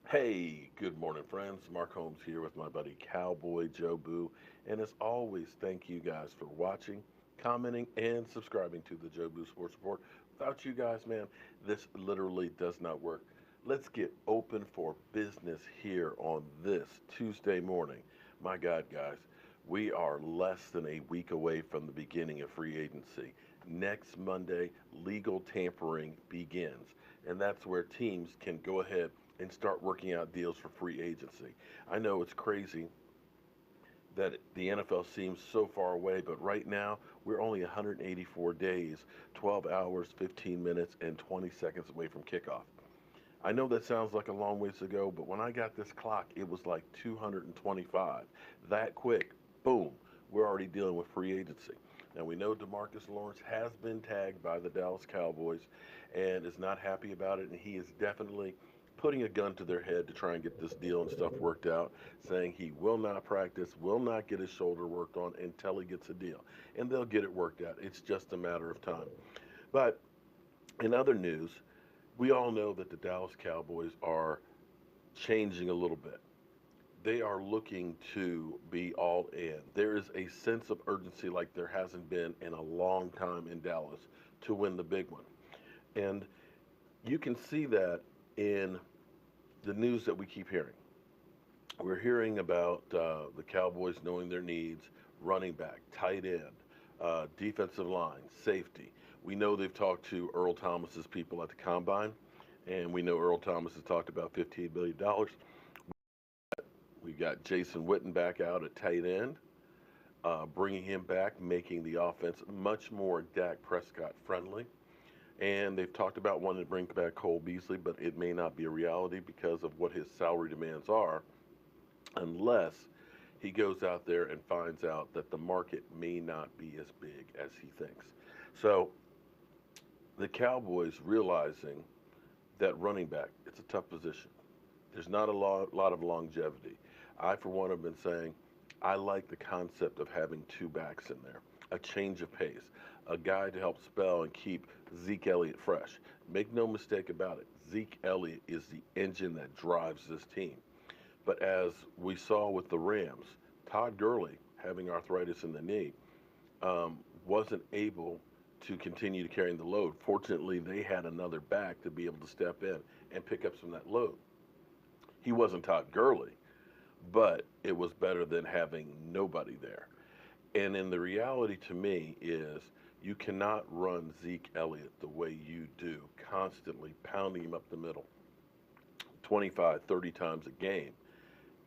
Hey, good morning, friends. Mark Holmes here with my buddy Cowboy Joe Boo. And as always, thank you guys for watching, commenting, and subscribing to the Joe Boo Sports Report. Without you guys, man, this literally does not work. Let's get open for business here on this Tuesday morning. My God, guys, we are less than a week away from the beginning of free agency. Next Monday, legal tampering begins. And that's where teams can go ahead and start working out deals for free agency. I know it's crazy that the NFL seems so far away, but right now we're only 184 days, 12 hours, 15 minutes, and 20 seconds away from kickoff. I know that sounds like a long ways ago, but when I got this clock, it was like 225. That quick, boom, we're already dealing with free agency. Now we know DeMarcus Lawrence has been tagged by the Dallas Cowboys and is not happy about it, and he is definitely putting a gun to their head to try and get this deal and stuff worked out, saying he will not practice, will not get his shoulder worked on until he gets a deal. And they'll get it worked out. It's just a matter of time. But in other news, we all know that the Dallas Cowboys are changing a little bit. They are looking to be all in. There is a sense of urgency like there hasn't been in a long time in Dallas to win the big one. And you can see that in the news that we keep hearing. We're hearing about the Cowboys knowing their needs, running back, tight end, defensive line, safety. We know they've talked to Earl Thomas's people at the combine, and we know Earl Thomas has talked about $15 billion. We've got Jason Witten back out at tight end, bringing him back, making the offense much more Dak Prescott friendly. And they've talked about wanting to bring back Cole Beasley, but it may not be a reality because of what his salary demands are, unless he goes out there and finds out that the market may not be as big as he thinks. So the Cowboys realizing that running back, it's a tough position. There's not a lot of longevity. I, for one, have been saying I like the concept of having two backs in there, a change of pace, a guy to help spell and keep Zeke Elliott fresh. Make no mistake about it, Zeke Elliott is the engine that drives this team. But as we saw with the Rams, Todd Gurley, having arthritis in the knee, wasn't able to continue to carry the load. Fortunately, they had another back to be able to step in and pick up some of that load. He wasn't Todd Gurley, but it was better than having nobody there. And in the reality to me is you cannot run Zeke Elliott the way you do, constantly pounding him up the middle 25, 30 times a game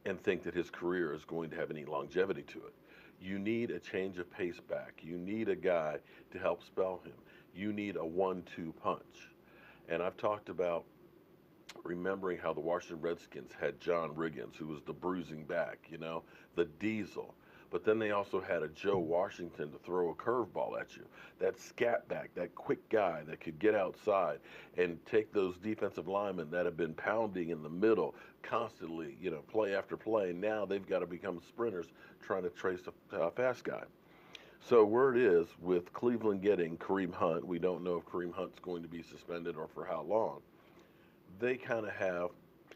and think that his career is going to have any longevity to it. You need a change of pace back. You need a guy to help spell him. You need a 1-2 punch. And I've talked about remembering how the Washington Redskins had John Riggins, who was the bruising back, the diesel. But then they also had a Joe Washington to throw a curveball at you. That scat back, that quick guy that could get outside and take those defensive linemen that have been pounding in the middle constantly, play after play. Now they've got to become sprinters trying to trace a fast guy. So word is with Cleveland getting Kareem Hunt, we don't know if Kareem Hunt's going to be suspended or for how long. They kind of have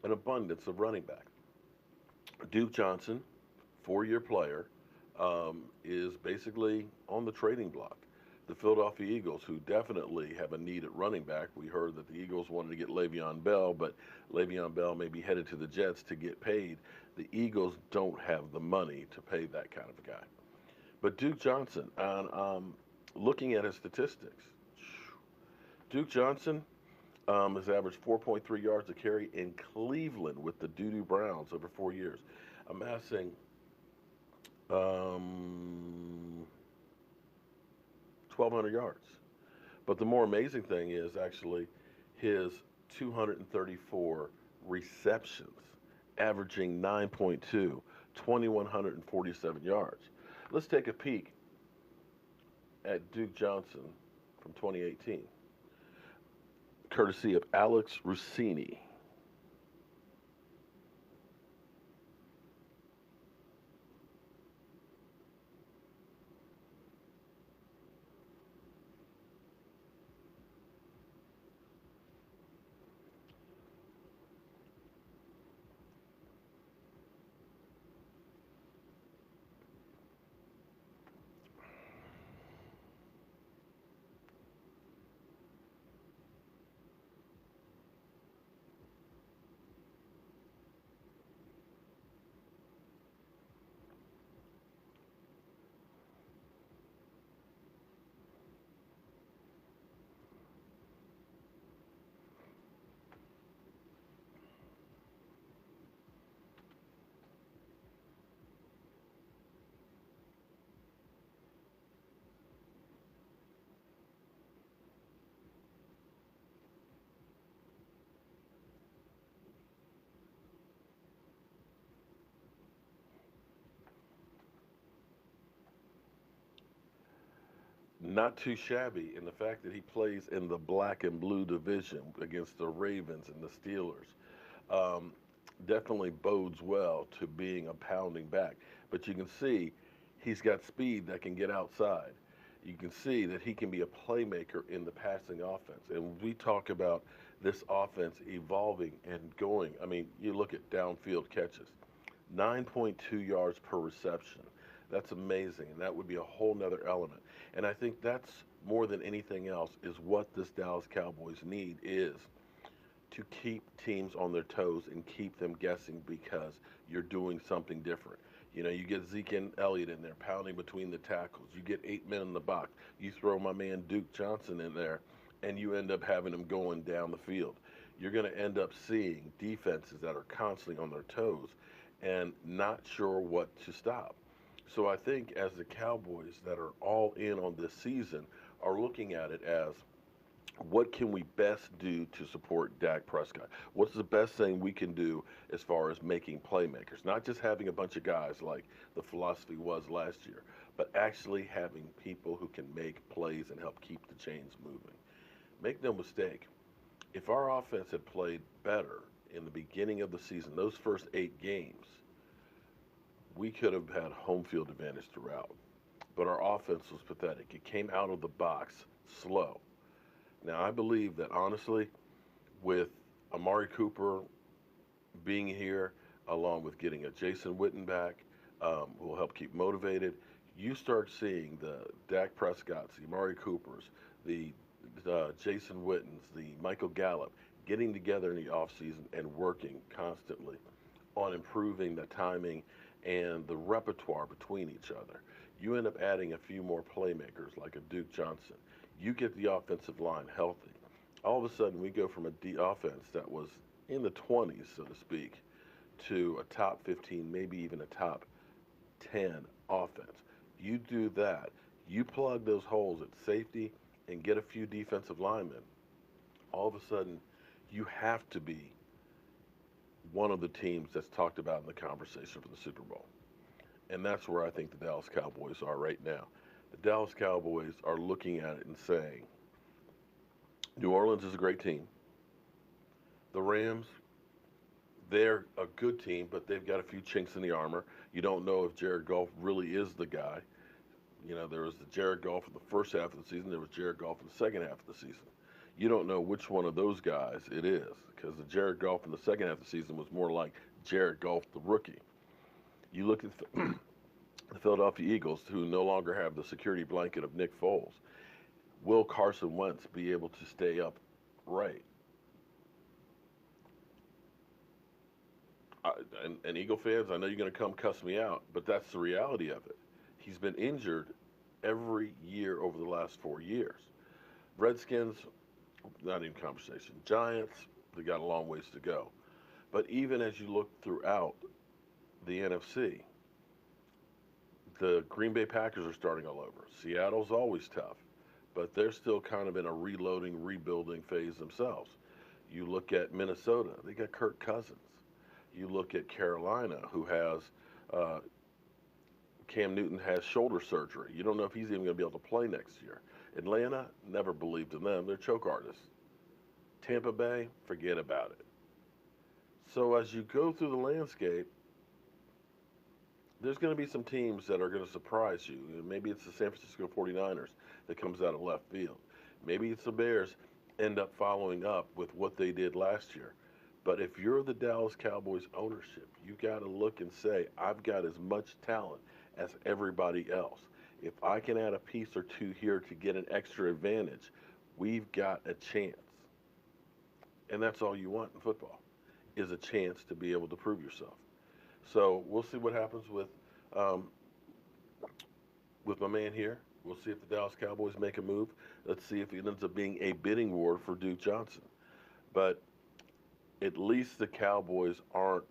an abundance of running back. Duke Johnson, 4-year player, is basically on the trading block. The Philadelphia Eagles, who definitely have a need at running back, we heard that the Eagles wanted to get Le'Veon Bell, but Le'Veon Bell may be headed to the Jets to get paid. The Eagles don't have the money to pay that kind of a guy. But Duke Johnson, and looking at his statistics, Duke Johnson has averaged 4.3 yards a carry in Cleveland with the Doo Doo Browns over 4 years, amassing 1,200 yards. But the more amazing thing is actually his 234 receptions, averaging 9.2, 2,147 yards. Let's take a peek at Duke Johnson from 2018, courtesy of Alex Rossini. not too shabby in the fact that he plays in the black and blue division against the Ravens and the Steelers. Um, Definitely bodes well to being a pounding back. But you can see he's got speed that can get outside. You can see that he can be a playmaker in the passing offense. And we talk about this offense evolving and going. I mean, you look at downfield catches, 9.2 yards per reception. That's amazing, and that would be a whole nother element. And I think that's more than anything else is what this Dallas Cowboys need is to keep teams on their toes and keep them guessing because you're doing something different. You know, you get Zeke and Elliott in there pounding between the tackles. You get 8 men in the box. You throw my man Duke Johnson in there, and you end up having him going down the field. You're going to end up seeing defenses that are constantly on their toes and not sure what to stop. So I think as the Cowboys that are all in on this season are looking at it as what can we best do to support Dak Prescott? What's the best thing we can do as far as making playmakers? Not just having a bunch of guys like the philosophy was last year, but actually having people who can make plays and help keep the chains moving. Make no mistake, if our offense had played better in the beginning of the season, those first 8 games, we could have had home field advantage throughout. But our offense was pathetic. It came out of the box slow. Now, I believe that honestly, with Amari Cooper being here, along with getting a Jason Witten back, who will help keep motivated, you start seeing the Dak Prescotts, the Amari Coopers, the Jason Wittens, the Michael Gallup getting together in the offseason and working constantly on improving the timing and the repertoire between each other. You end up adding a few more playmakers like a Duke Johnson. You get the offensive line healthy. All of a sudden, we go from a offense that was in the 20s, so to speak, to a top 15, maybe even a top 10 offense. You do that, you plug those holes at safety and get a few defensive linemen. All of a sudden, you have to be one of the teams that's talked about in the conversation for the Super Bowl. And that's where I think the Dallas Cowboys are right now. The Dallas Cowboys are looking at it and saying, New Orleans is a great team. The Rams, they're a good team, but they've got a few chinks in the armor. You don't know if Jared Goff really is the guy. You know, there was the Jared Goff in the first half of the season. There was Jared Goff in the second half of the season. You don't know which one of those guys it is because the Jared Goff in the second half of the season was more like Jared Goff, the rookie. You look at the Philadelphia Eagles, who no longer have the security blanket of Nick Foles. Will Carson Wentz be able to stay upright? And Eagle fans, I know you're going to come cuss me out, but that's the reality of it. He's been injured every year over the last 4 years. Redskins, not even conversation. Giants, they got a long ways to go. But even as you look throughout the NFC, the Green Bay Packers are starting all over. Seattle's always tough, but they're still kind of in a reloading, rebuilding phase themselves. You look at Minnesota, they got Kirk Cousins. You look at Carolina, who has Cam Newton has shoulder surgery. You don't know if he's even going to be able to play next year. Atlanta, never believed in them. They're choke artists. Tampa Bay, forget about it. So as you go through the landscape, there's going to be some teams that are going to surprise you. Maybe it's the San Francisco 49ers that comes out of left field. Maybe it's the Bears end up following up with what they did last year. But if you're the Dallas Cowboys ownership, you got to look and say, I've got as much talent as everybody else. If I can add a piece or two here to get an extra advantage, we've got a chance. And that's all you want in football, is a chance to be able to prove yourself. So we'll see what happens with my man here. We'll see if the Dallas Cowboys make a move. Let's see if it ends up being a bidding war for Duke Johnson. But at least the Cowboys aren't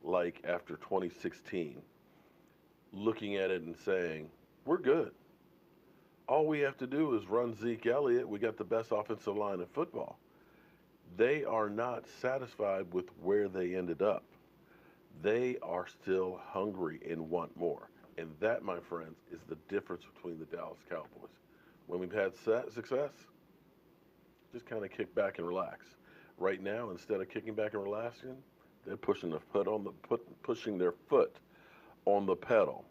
like after 2016 looking at it and saying, we're good. All we have to do is run Zeke Elliott. We got the best offensive line in football. They are not satisfied with where they ended up. They are still hungry and want more. And that, my friends, is the difference between the Dallas Cowboys. when we've had success, just kind of kick back and relax. Right now, instead of kicking back and relaxing, they're pushing their foot on the pedal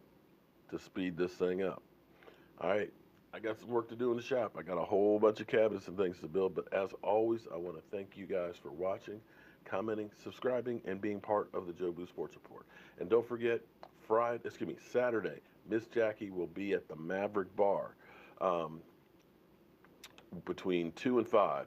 to speed this thing up. All right, I got some work to do in the shop. I got a whole bunch of cabinets and things to build, but as always, I want to thank you guys for watching, commenting, subscribing, and being part of the Joe Boo Sports Report. And don't forget, Saturday, Miss Jackie will be at the Maverick Bar um, between 2 and 5.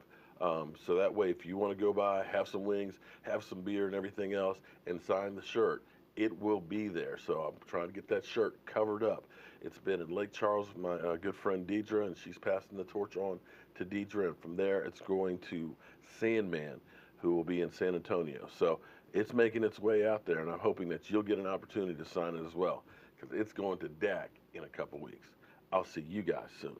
So that way, if you want to go by, have some wings, have some beer and everything else, and sign the shirt, it will be there. So I'm trying to get that shirt covered up. It's been in Lake Charles with my good friend Deidre, and she's passing the torch on to Deidre. And from there, it's going to Sandman, who will be in San Antonio. So it's making its way out there, and I'm hoping that you'll get an opportunity to sign it as well, because it's going to DAC in a couple weeks. I'll see you guys soon.